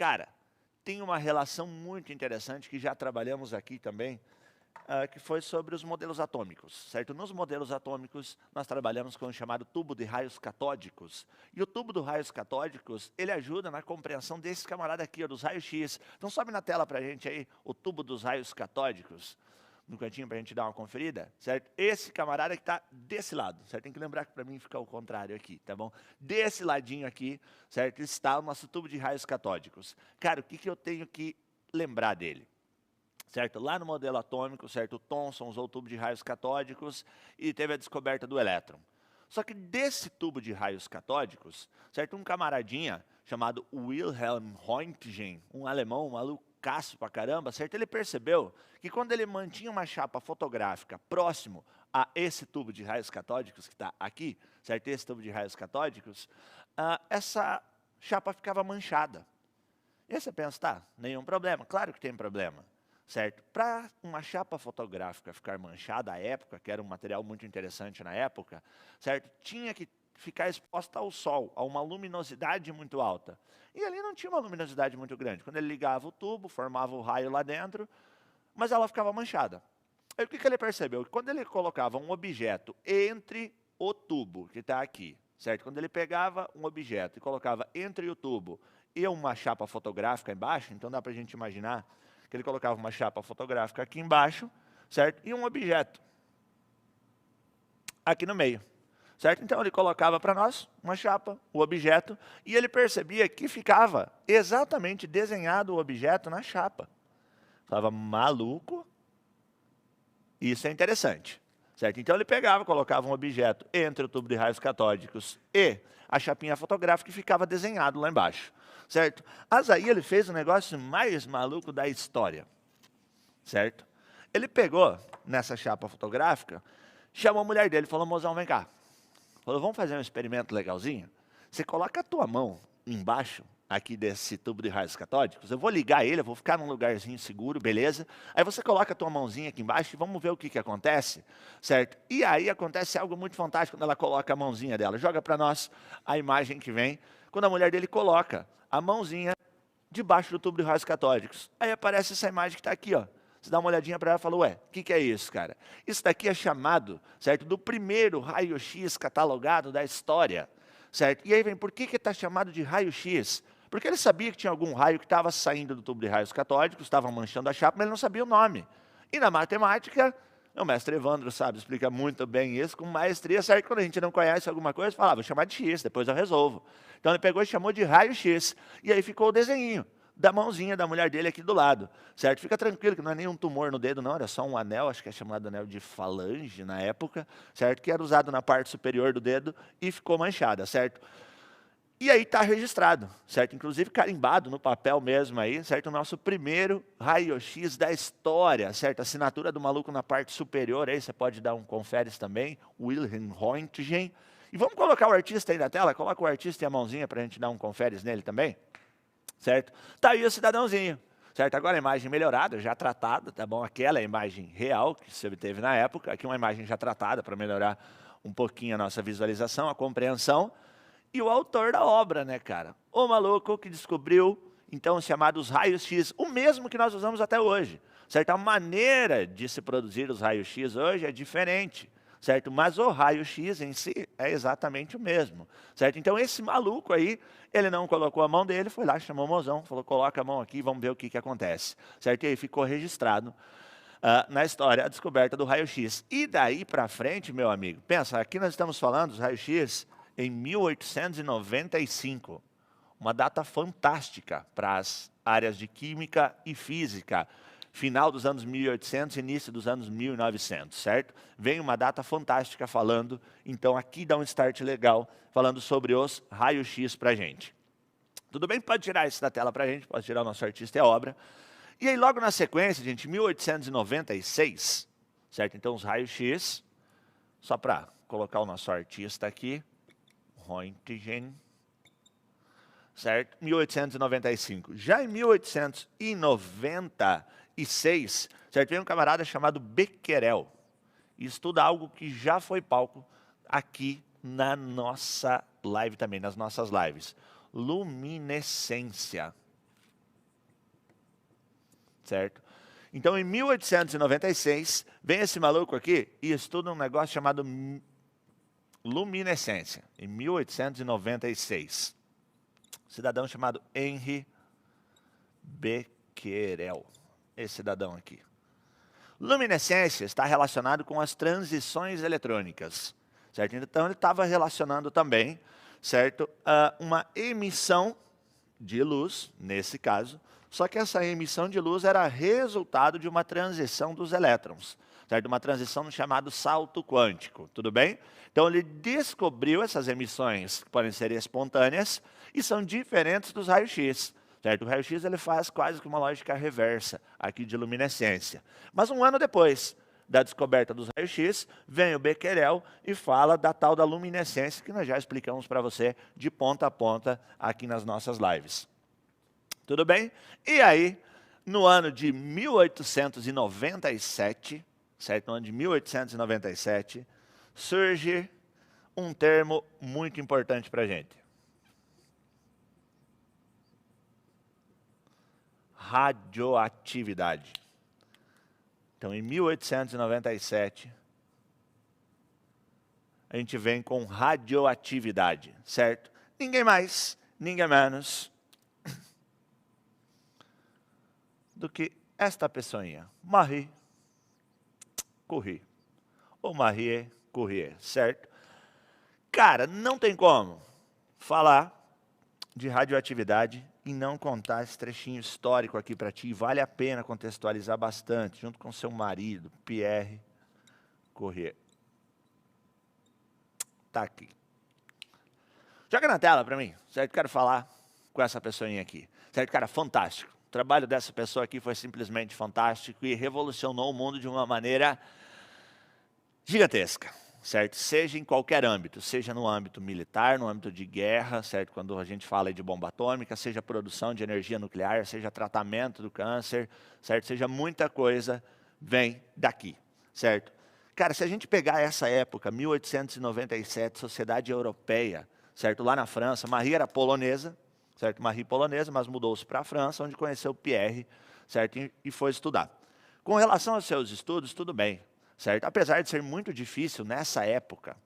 Cara, tem uma relação muito interessante que já trabalhamos aqui também, que foi sobre os modelos atômicos, certo? Nos modelos atômicos, nós trabalhamos com o chamado tubo de raios catódicos. E o tubo de raios catódicos, ele ajuda na compreensão desse camarada aqui, ó, dos raios-x. Então sobe na tela para a gente aí o tubo dos raios catódicos, no cantinho para a gente dar uma conferida, certo? Esse camarada que está desse lado, certo? Tem que lembrar que para mim fica o contrário aqui, tá bom? Desse ladinho aqui, certo? Está o nosso tubo de raios catódicos. Cara, o que eu tenho que lembrar dele? Certo? Lá no modelo atômico, certo? O Thomson usou o tubo de raios catódicos e teve a descoberta do elétron. Só que desse tubo de raios catódicos, certo? Um camaradinha chamado Wilhelm Röntgen, um alemão, um malucaço pra caramba, certo? Ele percebeu que quando ele mantinha uma chapa fotográfica próximo a esse tubo de raios catódicos que está aqui, certo? Esse tubo de raios catódicos, essa chapa ficava manchada. E aí você pensa, tá, nenhum problema. Claro que tem problema. Certo? Para uma chapa fotográfica ficar manchada à época, que era um material muito interessante na época, certo? Tinha que ficar exposta ao sol, a uma luminosidade muito alta. E ali não tinha uma luminosidade muito grande. Quando ele ligava o tubo, formava o raio lá dentro, mas ela ficava manchada. Aí o que ele percebeu? Que quando ele colocava um objeto entre o tubo, que está aqui, certo? Quando ele pegava um objeto e colocava entre o tubo e uma chapa fotográfica embaixo, então dá para a gente imaginar que ele colocava uma chapa fotográfica aqui embaixo, certo? E um objeto aqui no meio, certo? Então ele colocava para nós uma chapa, o objeto, e ele percebia que ficava exatamente desenhado o objeto na chapa. Falava, maluco, isso é interessante, certo? Então ele pegava, colocava um objeto entre o tubo de raios catódicos e a chapinha fotográfica e ficava desenhado lá embaixo. Certo? Mas aí ele fez o negócio mais maluco da história, certo? Ele pegou nessa chapa fotográfica, chamou a mulher dele e falou, mozão, vem cá. Falou, vamos fazer um experimento legalzinho? Você coloca a tua mão embaixo aqui desse tubo de raios catódicos, eu vou ligar ele, eu vou ficar num lugarzinho seguro, beleza? Aí você coloca a tua mãozinha aqui embaixo e vamos ver o que acontece, certo? E aí acontece algo muito fantástico quando ela coloca a mãozinha dela. Joga para nós a imagem que vem, quando a mulher dele coloca a mãozinha debaixo do tubo de raios catódicos. Aí aparece essa imagem que está aqui, ó. Você dá uma olhadinha para ela e fala, ué, o que é isso, cara? Isso daqui é chamado, certo, do primeiro raio-x catalogado da história, certo? E aí vem, por que está chamado de raio-x? Porque ele sabia que tinha algum raio que estava saindo do tubo de raios catódicos, estava manchando a chapa, mas ele não sabia o nome. E na matemática, o mestre Evandro, sabe, explica muito bem isso, com maestria, certo? Quando a gente não conhece alguma coisa, fala, vou chamar de X, depois eu resolvo. Então ele pegou e chamou de raio-x, e aí ficou o desenhinho da mãozinha da mulher dele aqui do lado, certo? Fica tranquilo que não é nenhum tumor no dedo, não, era só um anel, acho que é chamado anel de falange na época, certo? Que era usado na parte superior do dedo e ficou manchada, certo? E aí está registrado, certo? Inclusive carimbado no papel mesmo aí, certo? O nosso primeiro raio-x da história, certo? Assinatura do maluco na parte superior aí, você pode dar um conferes também, Wilhelm Röntgen. E vamos colocar o artista aí na tela, coloca o artista e a mãozinha para a gente dar um conferes nele também, certo? Tá aí o cidadãozinho, certo? Agora a imagem melhorada, já tratada, tá bom? Aquela é a imagem real que você obteve na época, aqui uma imagem já tratada para melhorar um pouquinho a nossa visualização, a compreensão. E o autor da obra, né, cara? O maluco que descobriu, então, os chamados raios-x, o mesmo que nós usamos até hoje, certo? A maneira de se produzir os raios-x hoje é diferente, certo? Mas o raio-x em si é exatamente o mesmo, certo? Então, esse maluco aí, ele não colocou a mão dele, foi lá, chamou o mozão, falou, coloca a mão aqui, vamos ver o que acontece, certo? E aí ficou registrado na história a descoberta do raio-x. E daí para frente, meu amigo, pensa, aqui nós estamos falando dos raios-x em 1895, uma data fantástica para as áreas de química e física, final dos anos 1800, início dos anos 1900, certo? Vem uma data fantástica falando, então aqui dá um start legal, falando sobre os raios-x para a gente. Tudo bem? Pode tirar isso da tela para a gente, pode tirar o nosso artista e a obra. E aí logo na sequência, gente, 1896, certo? Então os raios-x, só para colocar o nosso artista aqui, Röntgen, certo? 1895. Já em 1896, certo? Vem um camarada chamado Becquerel e estuda algo que já foi palco aqui na nossa live também, nas nossas lives. Luminescência. certo? Então, em 1896, vem esse maluco aqui e estuda um negócio chamado luminescência, em 1896. Cidadão chamado Henri Becquerel, esse cidadão aqui. Luminescência está relacionado com as transições eletrônicas, certo? Então, ele estava relacionando também, certo, uma emissão de luz, nesse caso, só que essa emissão de luz era resultado de uma transição dos elétrons, certo? Uma transição no chamado salto quântico, tudo bem? Então ele descobriu essas emissões que podem ser espontâneas e são diferentes dos raios-x, certo? O raio-x ele faz quase que uma lógica reversa aqui de luminescência. Mas um ano depois da descoberta dos raios-x, vem o Becquerel e fala da tal da luminescência que nós já explicamos para você de ponta a ponta aqui nas nossas lives. Tudo bem? E aí, no ano de 1897, certo? No ano de 1897, surge um termo muito importante para a gente. Radioatividade. Então, em 1897, a gente vem com radioatividade, certo? Ninguém mais, ninguém menos do que esta pessoinha, Marie Curie, ou Marie Curie, certo? Cara, não tem como falar de radioatividade e não contar esse trechinho histórico aqui para ti. Vale a pena contextualizar bastante, junto com seu marido, Pierre Curie. Tá aqui. Joga na tela para mim, certo? Quero falar com essa pessoinha aqui, certo? Cara, fantástico. O trabalho dessa pessoa aqui foi simplesmente fantástico e revolucionou o mundo de uma maneira gigantesca, certo? Seja em qualquer âmbito, seja no âmbito militar, no âmbito de guerra, certo? Quando a gente fala de bomba atômica, seja produção de energia nuclear, seja tratamento do câncer, certo? Seja muita coisa, vem daqui, certo? Cara, se a gente pegar essa época, 1897, sociedade europeia, certo? Lá na França, Marie era polonesa, certo? Marie polonesa, mas mudou-se para a França, onde conheceu Pierre, certo? E foi estudar. Com relação aos seus estudos, tudo bem, certo? Apesar de ser muito difícil nessa época,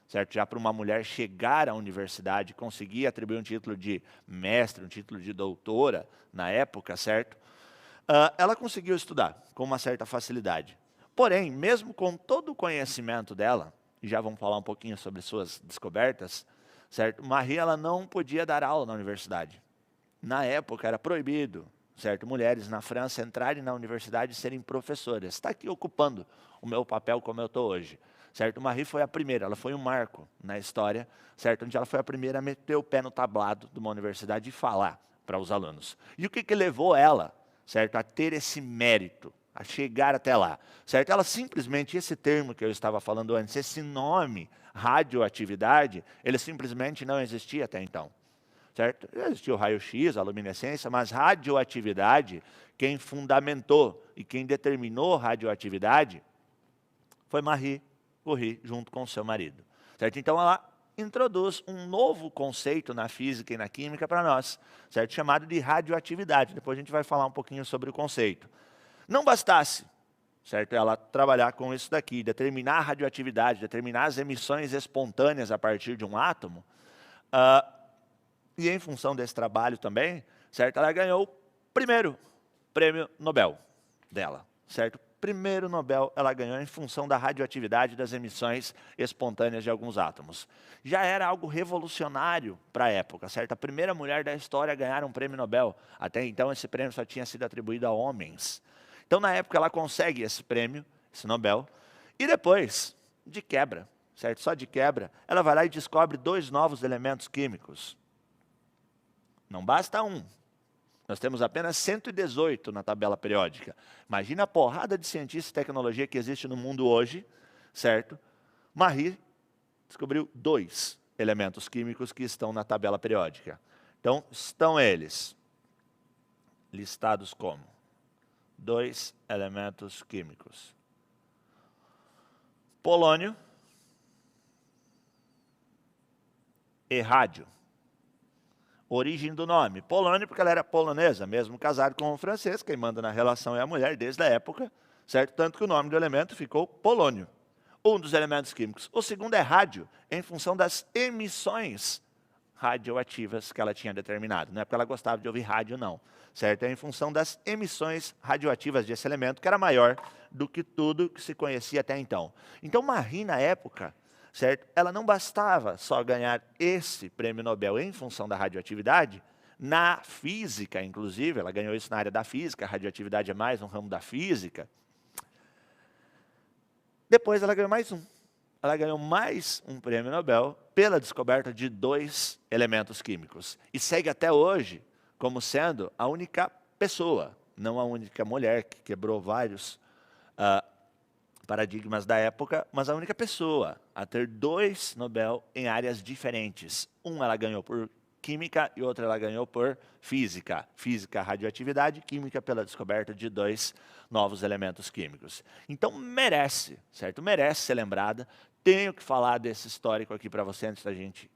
certo? Já para uma mulher chegar à universidade, conseguir atribuir um título de mestre, um título de doutora na época, certo? Ela conseguiu estudar com uma certa facilidade. Porém, mesmo com todo o conhecimento dela, e já vamos falar um pouquinho sobre suas descobertas, certo? Marie, ela não podia dar aula na universidade. Na época era proibido, certo? Mulheres na França entrarem na universidade e serem professoras. Está aqui ocupando o meu papel como eu estou hoje, certo? Marie foi a primeira, ela foi um marco na história, certo? Onde ela foi a primeira a meter o pé no tablado de uma universidade e falar para os alunos. E o que levou ela, certo? A ter esse mérito, a chegar até lá, certo? Ela simplesmente, esse termo que eu estava falando antes, esse nome, radioatividade, ele simplesmente não existia até então, certo? Existia o raio-x, a luminescência, mas radioatividade, quem fundamentou e quem determinou radioatividade foi Marie Curie, junto com seu marido, certo? Então ela introduz um novo conceito na física e na química para nós, certo? Chamado de radioatividade. Depois a gente vai falar um pouquinho sobre o conceito. Não bastasse, certo? Ela trabalhar com isso daqui, determinar a radioatividade, determinar as emissões espontâneas a partir de um átomo, e em função desse trabalho também, certo? Ela ganhou o primeiro prêmio Nobel dela, certo? Primeiro Nobel ela ganhou em função da radioatividade das emissões espontâneas de alguns átomos. Já era algo revolucionário para a época, certo? A primeira mulher da história a ganhar um prêmio Nobel. Até então esse prêmio só tinha sido atribuído a homens. Então na época ela consegue esse prêmio, esse Nobel, e depois, de quebra, certo? Só de quebra, ela vai lá e descobre 2 novos elementos químicos. Não basta um. Nós temos apenas 118 na tabela periódica. Imagina a porrada de cientistas e tecnologia que existe no mundo hoje, certo? Marie descobriu 2 elementos químicos que estão na tabela periódica. Então, estão eles listados como 2 elementos químicos: polônio e rádio. Origem do nome, Polônio, porque ela era polonesa, mesmo casado com um francês, quem manda na relação é a mulher desde a época, certo? Tanto que o nome do elemento ficou polônio, um dos elementos químicos. O segundo é rádio, em função das emissões radioativas que ela tinha determinado. Não é porque ela gostava de ouvir rádio, não. Certo? É em função das emissões radioativas desse elemento, que era maior do que tudo que se conhecia até então. Então, Marie, na época, certo? Ela não bastava só ganhar esse prêmio Nobel em função da radioatividade, na física, inclusive, ela ganhou isso na área da física, a radioatividade é mais um ramo da física. Depois ela ganhou mais um. Ela ganhou mais um prêmio Nobel pela descoberta de 2 elementos químicos. E segue até hoje como sendo a única pessoa, não a única mulher, que quebrou vários paradigmas da época, mas a única pessoa a ter 2 Nobel em áreas diferentes. Um ela ganhou por química e outra ela ganhou por física. Física, radioatividade, química pela descoberta de 2 novos elementos químicos. Então merece, certo? Merece ser lembrada. Tenho que falar desse histórico aqui para você antes da gente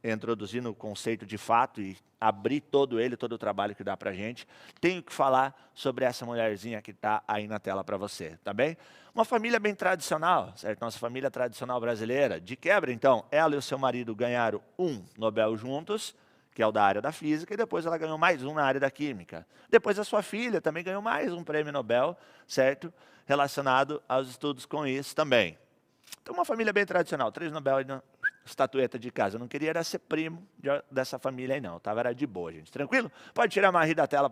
introduzir no conceito de fato e abrir todo o trabalho que dá para a gente. Tenho que falar sobre essa mulherzinha que está aí na tela para você, tá bem? Uma família bem tradicional, certo? Nossa família tradicional brasileira. De quebra, então, ela e o seu marido ganharam um Nobel juntos, que é o da área da física, e depois ela ganhou mais um na área da química. Depois a sua filha também ganhou mais um prêmio Nobel, certo? Relacionado aos estudos com isso também. Então, uma família bem tradicional, 3 Nobel e uma estatueta de casa. Eu não queria era ser primo dessa família aí, não. Tava era de boa, gente. Tranquilo? Pode tirar a Marie da tela para